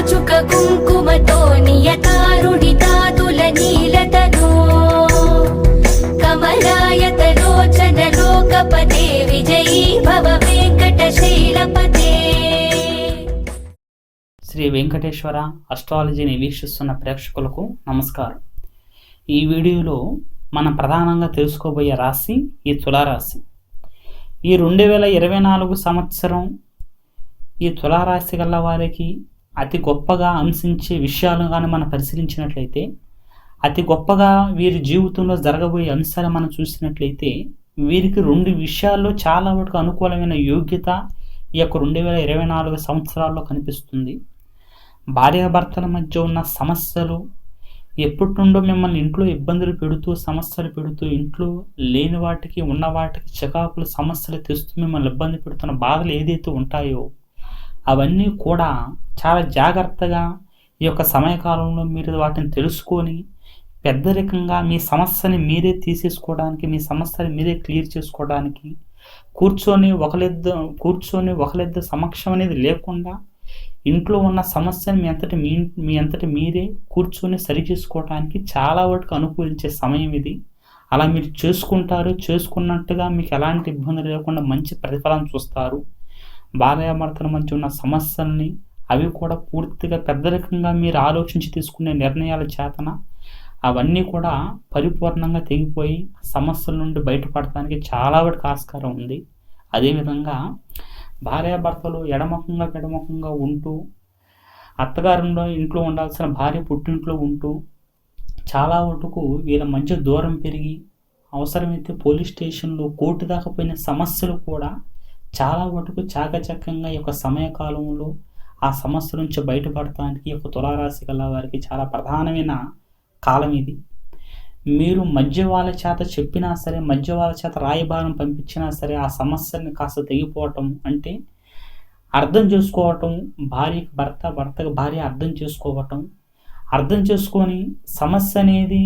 చుక కుంకుమతో నియతారుణితాతుల నీలతనో కమలాయతలోచన లోకపతే విజయీ భవ వెంకటశైలపతే. శ్రీ వెంకటేశ్వర అస్ట్రాలజీని వీక్షిస్తున్న ప్రేక్షకులకు నమస్కారం. ఈ వీడియోలో మనం ప్రధానంగా తెలుసుకోబోయే రాశి ఈ తులారాశి. ఈ 2024 సంవత్సరం ఈ తులారాశి గల వారికి అతి గొప్పగా అంశించే విషయాలను కానీ మనం పరిశీలించినట్లయితే, అతి గొప్పగా వీరి జీవితంలో జరగబోయే అంశాలు మనం చూసినట్లయితే, వీరికి 2 విషయాల్లో చాలా వరకు అనుకూలమైన యోగ్యత ఈ యొక్క 2024 సంవత్సరాల్లో కనిపిస్తుంది. భార్యాభర్తల మధ్య ఉన్న సమస్యలు ఎప్పటి నుండో మిమ్మల్ని ఇంట్లో ఇబ్బందులు పెడుతూ, సమస్యలు పెడుతూ, ఇంట్లో లేని వాటికి ఉన్న వాటికి చికాకులు సమస్యలు తెస్తూ మిమ్మల్ని ఇబ్బంది పెడుతున్న బాధలు ఏదైతే ఉంటాయో అవన్నీ కూడా చాలా జాగ్రత్తగా ఈ యొక్క సమయకాలంలో మీరు వాటిని తెలుసుకొని పెద్దరికంగా మీ సమస్యని మీరే తీసేసుకోవడానికి, మీ సమస్యని మీరే క్లియర్ చేసుకోవడానికి కూర్చొని ఒకరిద్దరు సమక్షం అనేది లేకుండా ఇంట్లో ఉన్న సమస్యని మీ అంతటి మీరే కూర్చొని సరి చేసుకోవడానికి చాలా వరకు అనుకూలించే సమయం ఇది. అలా మీరు చేసుకున్నట్టుగా మీకు ఎలాంటి ఇబ్బంది లేకుండా మంచి ప్రతిఫలం చూస్తారు. భార్యాభర్తల మధ్య ఉన్న సమస్యల్ని అవి కూడా పూర్తిగా పెద్దరికంగా మీరు ఆలోచించి తీసుకునే నిర్ణయాల చేతన అవన్నీ కూడా పరిపూర్ణంగా తెగిపోయి సమస్యల నుండి బయటపడటానికి చాలా వరకు ఆస్కారం ఉంది. అదేవిధంగా భార్యాభర్తలు ఎడమకంగా ఉంటూ, అత్తగారిలో ఇంట్లో ఉండాల్సిన భార్య పుట్టింట్లో ఉంటూ చాలా వరకు వీళ్ళ మధ్య దూరం పెరిగి అవసరమైతే పోలీస్ స్టేషన్లో కోర్టు దాకా పోయిన సమస్యలు కూడా చాలా వరకు చాకచక్యంగా ఈ యొక్క సమయకాలంలో ఆ సమస్య నుంచి బయటపడటానికి ఈ యొక్క తులారాశి గల వారికి చాలా ప్రధానమైన కాలం ఇది. మీరు మధ్య వాళ్ళ చేత చెప్పినా సరే, మధ్య వాళ్ళ చేత రాయబారం పంపించినా సరే ఆ సమస్యని కాస్త తెగిపోవటం, అంటే అర్థం చేసుకోవటం, భార్యకి భర్తకు భార్య అర్థం చేసుకొని సమస్య అనేది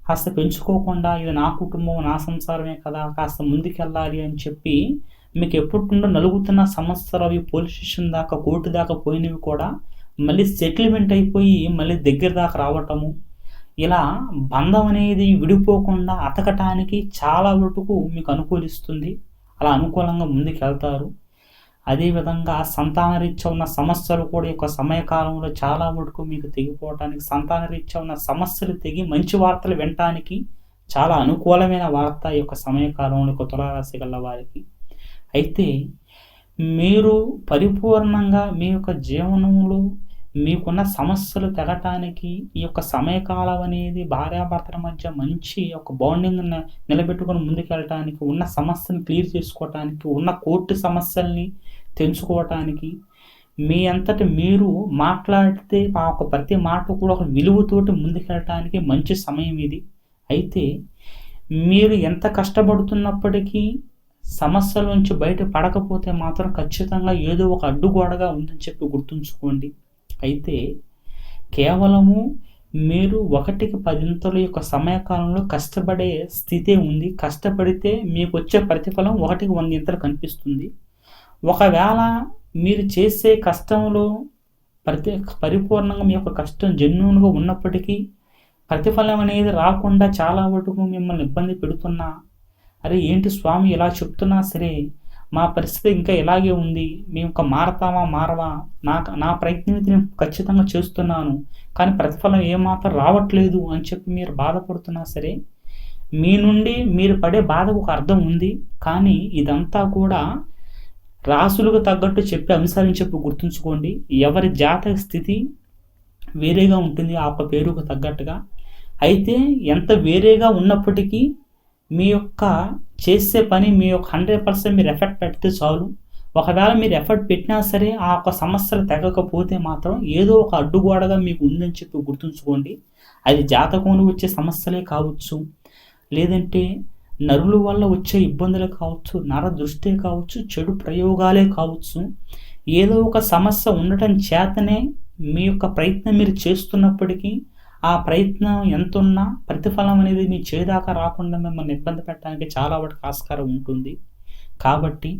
కాస్త పెంచుకోకుండా ఇది నా కుటుంబం, నా సంసారమే కదా, కాస్త ముందుకెళ్ళాలి అని చెప్పి మీకు ఎప్పుడుండో నలుగుతున్న సమస్యలు అవి పోలీస్ స్టేషన్ దాకా, కోర్టు దాకా పోయినవి కూడా మళ్ళీ సెటిల్మెంట్ అయిపోయి మళ్ళీ దగ్గర దాకా రావటము, ఇలా బంధం అనేది విడిపోకుండా అతకటానికి చాలా వరకు మీకు అనుకూలిస్తుంది. అలా అనుకూలంగా ముందుకెళ్తారు. అదేవిధంగా సంతానరీత్యా ఉన్న సమస్యలు కూడా ఈ యొక్క సమయకాలంలో చాలా వరకు మీకు తెగిపోవటానికి, సంతానరీత్యా ఉన్న సమస్యలు తెగి మంచి వార్తలు వినటానికి చాలా అనుకూలమైన వార్త ఈ యొక్క సమయకాలంలో తులారాశి గల వారికి. అయితే మీరు పరిపూర్ణంగా మీ యొక్క జీవనంలో మీకున్న సమస్యలు తెగటానికి ఈ యొక్క సమయకాలం అనేది భార్యాభర్తల మధ్య మంచి ఒక బాండింగ్ నిలబెట్టుకొని ముందుకెళ్ళటానికి, ఉన్న సమస్యను క్లియర్ చేసుకోవటానికి, ఉన్న కోర్టు సమస్యల్ని తెంచుకోవటానికి, మీ అంతటి మీరు మాట్లాడితే ఆ ఒక ప్రతి మాట కూడా ఒక విలువతోటి ముందుకెళ్ళటానికి మంచి సమయం ఇది. అయితే మీరు ఎంత కష్టపడుతున్నప్పటికీ సమస్యల నుంచి బయట పడకపోతే మాత్రం ఖచ్చితంగా ఏదో ఒక అడ్డుగోడగా ఉందని చెప్పి గుర్తుంచుకోండి. అయితే కేవలము మీరు 1కి 10 యొక్క సమయకాలంలో కష్టపడే స్థితే ఉంది. కష్టపడితే మీకు వచ్చే ప్రతిఫలం 1కి 100 కనిపిస్తుంది. ఒకవేళ మీరు చేసే కష్టంలో పరిపూర్ణంగా మీ యొక్క కష్టం జెన్యూన్గా ఉన్నప్పటికీ ప్రతిఫలం అనేది రాకుండా చాలా వరకు మిమ్మల్ని ఇబ్బంది పెడుతున్నా, అరే ఏంటి స్వామి ఇలా చెప్తున్నా సరే మా పరిస్థితి ఇంకా ఇలాగే ఉంది, మేము ఇంకా మారవా, నా ప్రయత్నం నేను ఖచ్చితంగా చేస్తున్నాను కానీ ప్రతిఫలం ఏమాత్రం రావట్లేదు అని చెప్పి మీరు బాధపడుతున్నా సరే, మీ నుండి మీరు పడే బాధకు ఒక అర్థం ఉంది. కానీ ఇదంతా కూడా రాసులకు తగ్గట్టు చెప్పే అంశాలని చెప్పి గుర్తుంచుకోండి. ఎవరి జాతక స్థితి వేరేగా ఉంటుంది ఆ పేరుకు తగ్గట్టుగా. అయితే ఎంత వేరేగా ఉన్నప్పటికీ మీ యొక్క చేసే పని మీ యొక్క 100% మీరు ఎఫర్ట్ పెడితే చాలు. ఒకవేళ మీరు ఎఫర్ట్ పెట్టినా సరే ఆ ఒక సమస్యలు తెగకపోతే మాత్రం ఏదో ఒక అడ్డుగోడగా మీకు ఉందని చెప్పి గుర్తుంచుకోండి. అది జాతకంలో వచ్చే సమస్యలే కావచ్చు, లేదంటే నరుల వల్ల వచ్చే ఇబ్బందులే కావచ్చు, నర దృష్టే కావచ్చు, చెడు ప్రయోగాలే కావచ్చు, ఏదో ఒక సమస్య ఉండటం చేతనే మీ యొక్క ప్రయత్నం మీరు చేస్తున్నప్పటికీ ఆ ప్రయత్నం ఎంతున్నా ప్రతిఫలం అనేది మీ చేదాకా రాకుండా మిమ్మల్ని ఇబ్బంది పెట్టడానికి చాలా వాటికి ఆస్కారం ఉంటుంది. కాబట్టి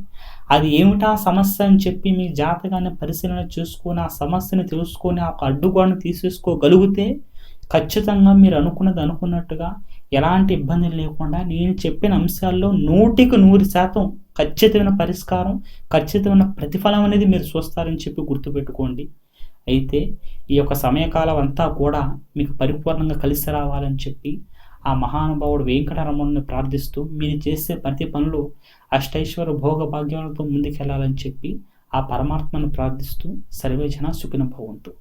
అది ఏమిటా సమస్య అని చెప్పి మీ జాతకాన్ని పరిశీలన చేసుకొని ఆ సమస్యను తెలుసుకొని ఆ అడ్డుగోడను తీసేసుకోగలిగితే ఖచ్చితంగా మీరు అనుకున్నట్టుగా ఎలాంటి ఇబ్బంది లేకుండా నేను చెప్పిన అంశాల్లో 100% ఖచ్చితమైన పరిష్కారం, ఖచ్చితమైన ప్రతిఫలం అనేది మీరు చూస్తారని చెప్పి గుర్తుపెట్టుకోండి. అయితే ఈ యొక్క సమయకాలం అంతా కూడా మీకు పరిపూర్ణంగా కలిసి రావాలని చెప్పి ఆ మహానుభావుడు వెంకటరమణుని ప్రార్థిస్తూ మీరు చేసే ప్రతి పనులు అష్టైశ్వర్య భోగ భాగ్యాలతో ముందుకెళ్లాలని చెప్పి ఆ పరమాత్మను ప్రార్థిస్తూ సర్వేజన సుఖినో భవంతు.